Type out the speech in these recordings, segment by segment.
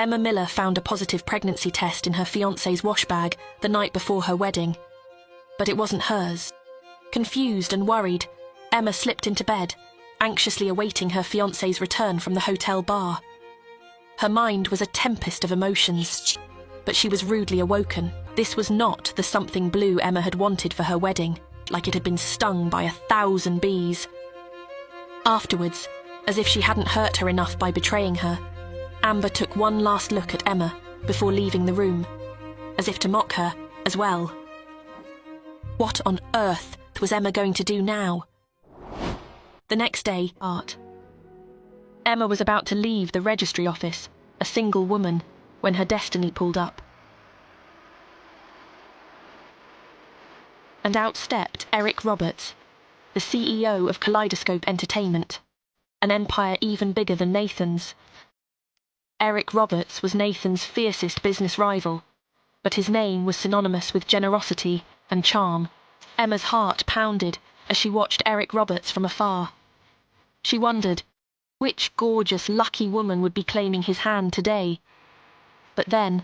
Emma Miller found a positive pregnancy test in her fiancé's wash bag the night before her wedding. But it wasn't hers. Confused and worried, Emma slipped into bed, anxiously awaiting her fiancé's return from the hotel bar. Her mind was a tempest of emotions, but she was rudely awoken. This was not the something blue Emma had wanted for her wedding, like it had been stung by 1,000 bees. Afterwards, as if she hadn't hurt her enough by betraying her, Amber took one last look at Emma before leaving the room, as if to mock her as well. What on earth was Emma going to do now? The next day, Emma was about to leave the registry office, a single woman, when her destiny pulled up. And out stepped Eric Roberts, the CEO of Kaleidoscope Entertainment, an empire even bigger than Nathan's. Eric Roberts was Nathan's fiercest business rival, but his name was synonymous with generosity and charm. Emma's heart pounded as she watched Eric Roberts from afar. She wondered, which gorgeous, lucky woman would be claiming his hand today? But then,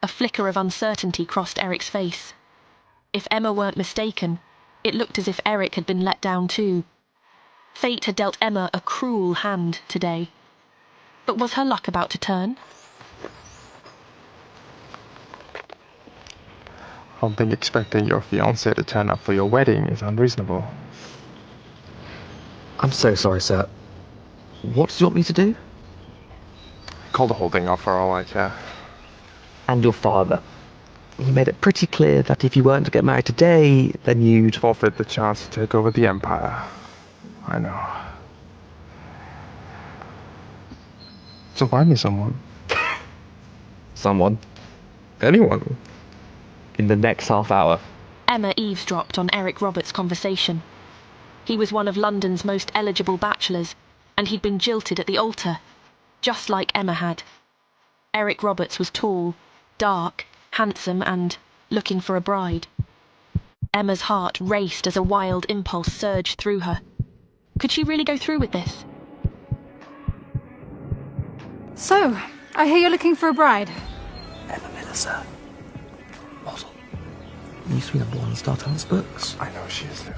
a flicker of uncertainty crossed Eric's face. If Emma weren't mistaken, it looked as if Eric had been let down too. Fate had dealt Emma a cruel hand today. But was her luck about to turn? I don't think expecting your fiancé to turn up for your wedding is unreasonable. I'm so sorry, sir. What do you want me to do? Call the whole thing off for all I care. And your father. He made it pretty clear that if you weren't to get married today, then you'd... Forfeit the chance to take over the empire. I know. So find me someone. Someone. Anyone. In the next half hour. Emma eavesdropped on Eric Roberts' conversation. He was one of London's most eligible bachelors, and he'd been jilted at the altar, just like Emma had. Eric Roberts was tall, dark, handsome, and looking for a bride. Emma's heart raced as a wild impulse surged through her. Could she really go through with this? So, I hear you're looking for a bride. Emma Miller, sir. Model. Used to be number one in Star Talent's books. I know she is, Luke.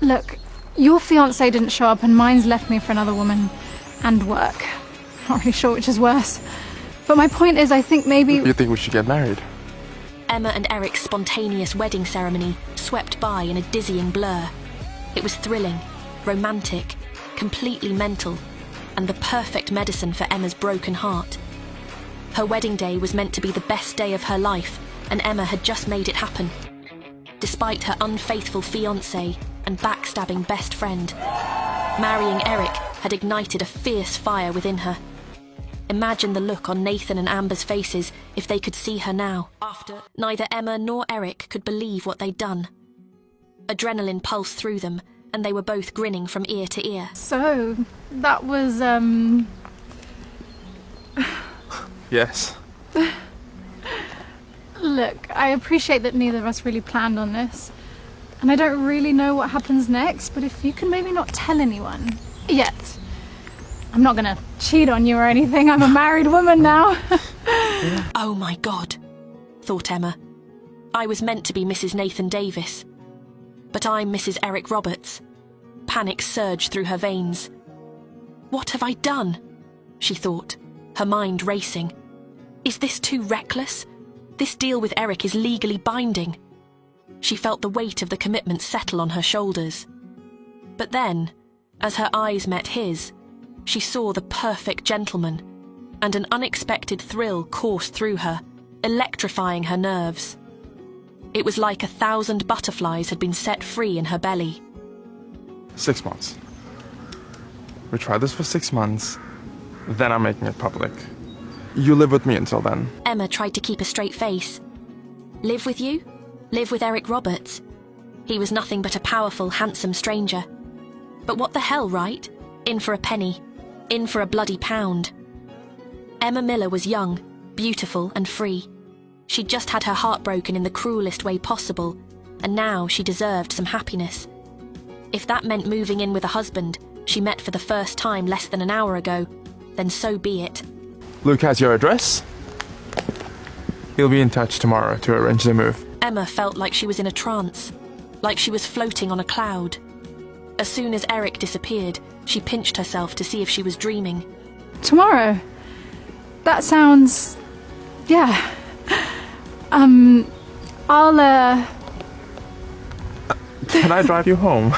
Look, your fiancé didn't show up and mine's left me for another woman. And work. Not really sure which is worse. But my point is, I think maybe... You think we should get married? Emma and Eric's spontaneous wedding ceremony swept by in a dizzying blur. It was thrilling, romantic, completely mental, and the perfect medicine for Emma's broken heart. Her wedding day was meant to be the best day of her life, and Emma had just made it happen. Despite her unfaithful fiancé and backstabbing best friend, marrying Eric had ignited a fierce fire within her. Imagine the look on Nathan and Amber's faces if they could see her now. After, neither Emma nor Eric could believe what they'd done. Adrenaline pulsed through them, and they were both grinning from ear to ear. So, that was, Yes. Look, I appreciate that neither of us really planned on this. And I don't really know what happens next, but if you can maybe not tell anyone. Yet. I'm not gonna cheat on you or anything, I'm a married woman now. Oh my God, thought Emma. I was meant to be Mrs. Nathan Davis. But I'm Mrs. Eric Roberts. Panic surged through her veins. What have I done? She thought, her mind racing. Is this too reckless? This deal with Eric is legally binding. She felt the weight of the commitment settle on her shoulders. But then, as her eyes met his, she saw the perfect gentleman, and an unexpected thrill coursed through her, electrifying her nerves. It was like 1,000 butterflies had been set free in her belly. 6 months. We try this for 6 months, then I'm making it public. You live with me until then. Emma tried to keep a straight face. Live with you? Live with Eric Roberts? He was nothing but a powerful, handsome stranger. But what the hell, right? In for a penny. In for a bloody pound. Emma Miller was young, beautiful and free. She'd just had her heart broken in the cruelest way possible, and now she deserved some happiness. If that meant moving in with a husband she met for the first time less than an hour ago, then so be it. Luke has your address. He'll be in touch tomorrow to arrange the move. Emma felt like she was in a trance, like she was floating on a cloud. As soon as Eric disappeared, she pinched herself to see if she was dreaming. Tomorrow? That sounds... yeah. I'll, Can I drive you home?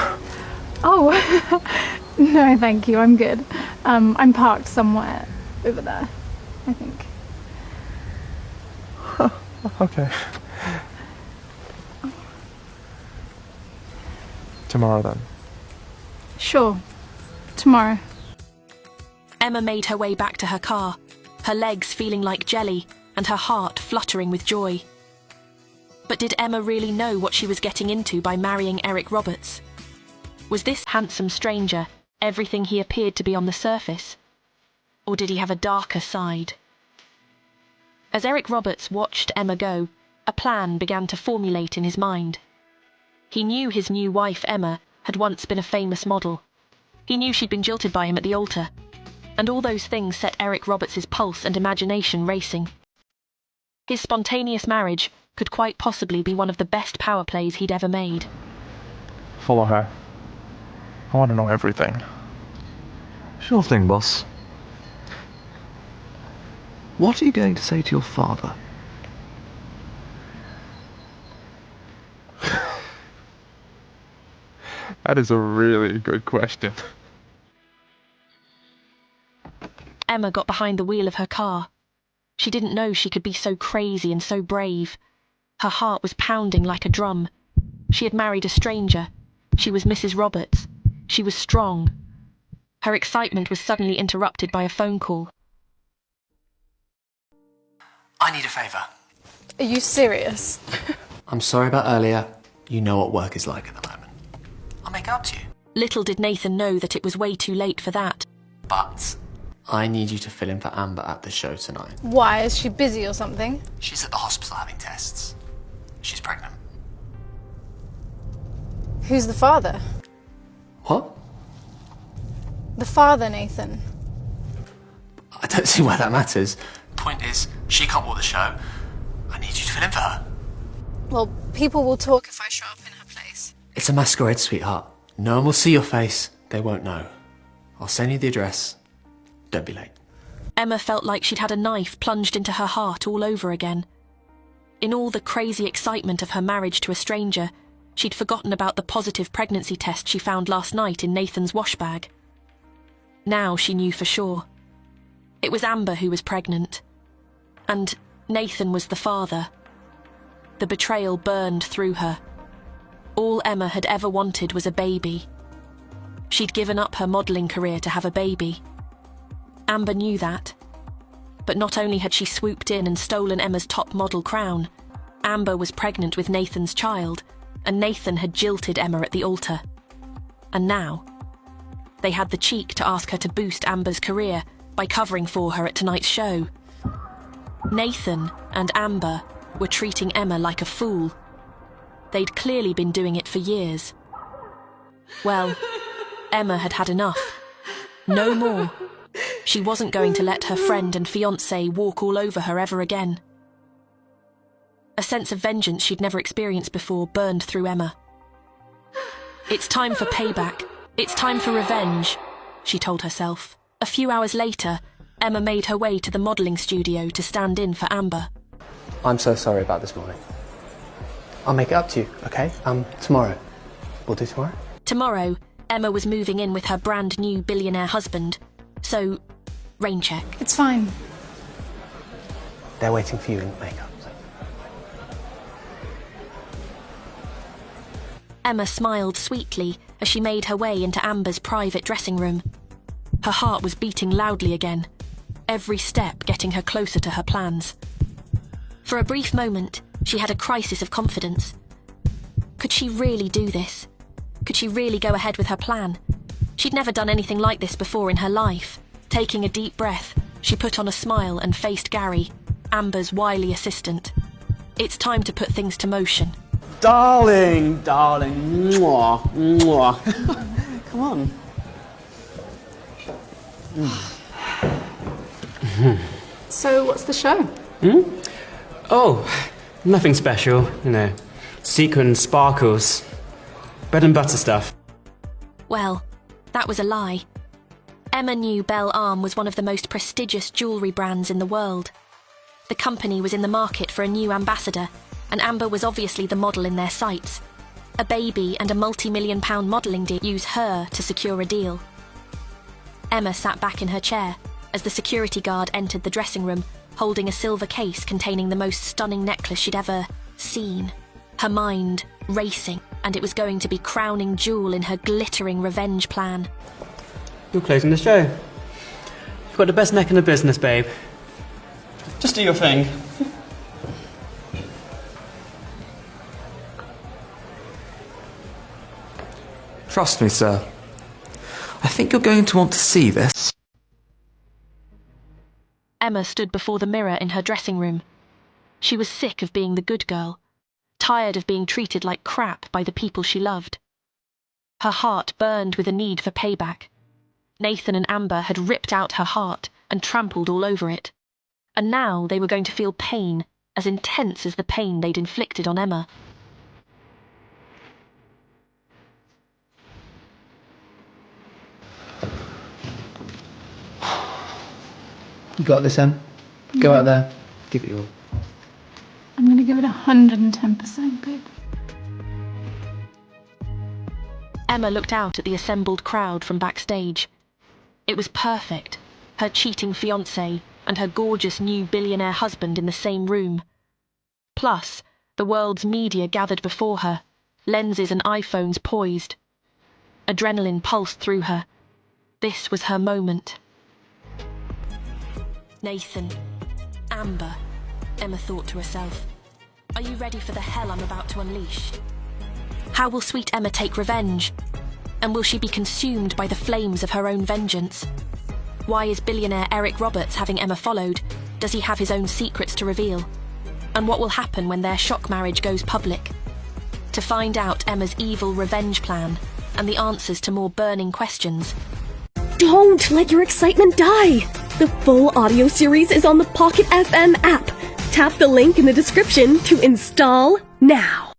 Oh, no, thank you, I'm good. I'm parked somewhere over there, I think. Okay. Tomorrow then. Sure, tomorrow. Emma made her way back to her car, her legs feeling like jelly and her heart fluttering with joy. But did Emma really know what she was getting into by marrying Eric Roberts? Was this handsome stranger everything he appeared to be on the surface? Or did he have a darker side? As Eric Roberts watched Emma go, a plan began to formulate in his mind. He knew his new wife, Emma, had once been a famous model. He knew she'd been jilted by him at the altar. And all those things set Eric Roberts' pulse and imagination racing. His spontaneous marriage could quite possibly be one of the best power plays he'd ever made. Follow her. I want to know everything. Sure thing, boss. What are you going to say to your father? That is a really good question. Emma got behind the wheel of her car. She didn't know she could be so crazy and so brave. Her heart was pounding like a drum. She had married a stranger. She was Mrs. Roberts. She was strong. Her excitement was suddenly interrupted by a phone call. I need a favour. Are you serious? I'm sorry about earlier. You know what work is like at the moment. I'll make it up to you. Little did Nathan know that it was way too late for that. But I need you to fill in for Amber at the show tonight. Why, is she busy or something? She's at the hospital having tests. She's pregnant. Who's the father? What? The father, Nathan. I don't see why that matters. Point is, she can't walk the show. I need you to fill in for her. Well, people will talk if I show up in her place. It's a masquerade, sweetheart. No one will see your face. They won't know. I'll send you the address. Don't be late. Emma felt like she'd had a knife plunged into her heart all over again. In all the crazy excitement of her marriage to a stranger, she'd forgotten about the positive pregnancy test she found last night in Nathan's wash bag. Now she knew for sure. It was Amber who was pregnant. And Nathan was the father. The betrayal burned through her. All Emma had ever wanted was a baby. She'd given up her modelling career to have a baby. Amber knew that. But not only had she swooped in and stolen Emma's top model crown, Amber was pregnant with Nathan's child, and Nathan had jilted Emma at the altar. And now, they had the cheek to ask her to boost Amber's career by covering for her at tonight's show. Nathan and Amber were treating Emma like a fool. They'd clearly been doing it for years. Well, Emma had had enough. No more. She wasn't going to let her friend and fiancé walk all over her ever again. A sense of vengeance she'd never experienced before burned through Emma. It's time for payback. It's time for revenge, she told herself. A few hours later, Emma made her way to the modelling studio to stand in for Amber. I'm so sorry about this morning. I'll make it up to you, okay? Tomorrow. We'll do tomorrow? Tomorrow, Emma was moving in with her brand new billionaire husband. So, rain check. It's fine. They're waiting for you in makeup. Emma smiled sweetly as she made her way into Amber's private dressing room. Her heart was beating loudly again, every step getting her closer to her plans. For a brief moment, she had a crisis of confidence. Could she really do this? Could she really go ahead with her plan? She'd never done anything like this before in her life. Taking a deep breath, she put on a smile and faced Gary, Amber's wily assistant. It's time to put things to motion. Darling, darling, mwah, mwah. Come on. So, what's the show? Oh, nothing special, you know. Sequins, sparkles, bread and butter stuff. Well, that was a lie. Emma knew Belle Arm was one of the most prestigious jewellery brands in the world. The company was in the market for a new ambassador, and Amber was obviously the model in their sights. A baby and a multi-million-pound modelling deal use her to secure a deal. Emma sat back in her chair as the security guard entered the dressing room, holding a silver case containing the most stunning necklace she'd ever seen. Her mind racing, and it was going to be crowning jewel in her glittering revenge plan. You're closing the show. You've got the best neck in the business, babe. Just do your thing. Trust me, sir. I think you're going to want to see this. Emma stood before the mirror in her dressing room. She was sick of being the good girl, tired of being treated like crap by the people she loved. Her heart burned with a need for payback. Nathan and Amber had ripped out her heart and trampled all over it. And now they were going to feel pain as intense as the pain they'd inflicted on Emma. You got this, Em. Go out there. Give it your all. I'm gonna give it 110%, babe. Emma looked out at the assembled crowd from backstage. It was perfect. Her cheating fiancé and her gorgeous new billionaire husband in the same room. Plus, the world's media gathered before her, lenses and iPhones poised. Adrenaline pulsed through her. This was her moment. Nathan, Amber, Emma thought to herself. Are you ready for the hell I'm about to unleash? How will sweet Emma take revenge? And will she be consumed by the flames of her own vengeance? Why is billionaire Eric Roberts having Emma followed? Does he have his own secrets to reveal? And what will happen when their shock marriage goes public? To find out Emma's evil revenge plan and the answers to more burning questions. Don't let your excitement die! The full audio series is on the Pocket FM app. Tap the link in the description to install now.